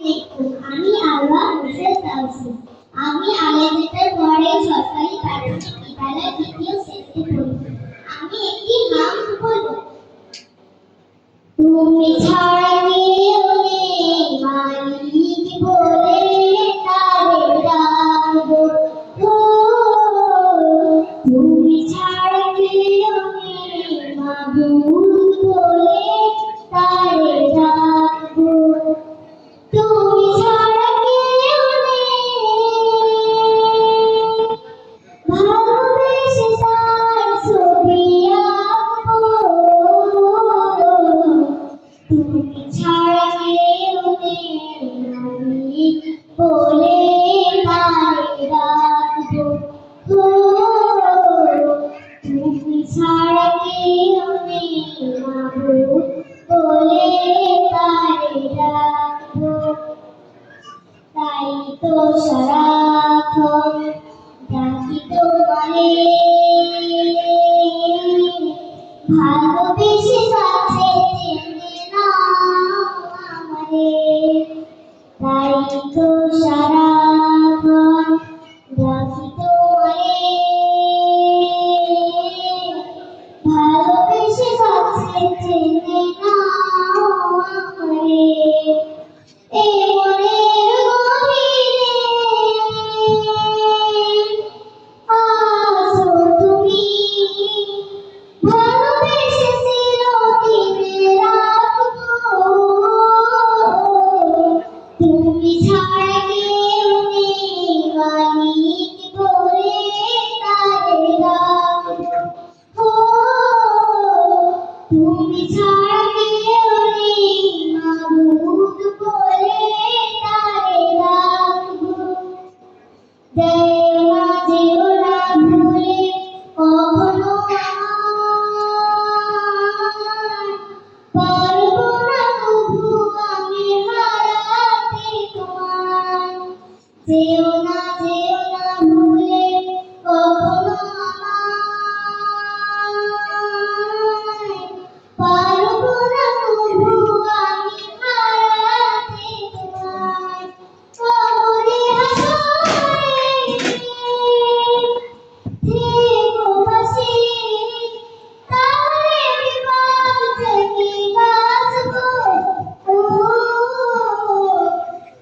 আলাইকুম। আমি আলওয়া হোসেন তাওসিফ। আমি আলেজাটার পরে সরকারি প্রাথমিক বিদ্যালয়ে দ্বিতীয় শ্রেণীতে পড়ি। আমি একটি নাম বলবো। তুমি ছাড়া কেউ নেই মালিক বলে তারে ডাকবো। ও তুমি ছাড়া কেউ নেই মাবুদ বলে তারে ডাকবো। তুমি ছাড়া কেউ নেই ভালোবেসে তার ছবি আঁকবো। তুমি ছাড়া কেউ নেই মালিক বলে তারে ডাকবো। তুমি ছাড়া কেউ নেই মাবুদ বলে তারে ডাকবো। তাই তো সারাক্ষণ ডাকি তোমারে, ভালোবেসে কাছে টেনে নাও আমারে। তাই তো সারাক্ষণ ডাকি তোমারে, ভালোবেসে কাছে টেনে নাও আমারে। এই মনের গভীরে আছো তুমি, ভালোবেসে চিরদিন রাখবো। তুমি ছাড়া কেউ নেই মালিক বলে তারে ডাকবো। তুমি ছাড়া কেউ নেই মাবুদ বলে তারে ডাকবো। যেও না ভুলে কখনো আমায়, পারবো না তবু আমি হারাতে তোমায়। যেও না ভুলে কখনো আমায়, পারবো না তবু আমি হারাতে তোমায়। কবরে হাসরে থেকো পাশে, তাহলে বিপদ থেকে বাঁচবো। ও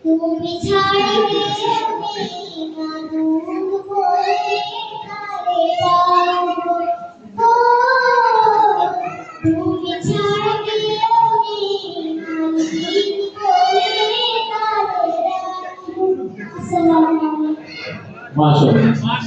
তুমি ছাড়া কেউ নেই মাবুদ বলে তারে ডাকবো। ও তুমি ছাড়া কেউ নেই মালিক বলে তারে ডাকবো। আসসালামু আলাইকুম। মাশাআল্লাহ।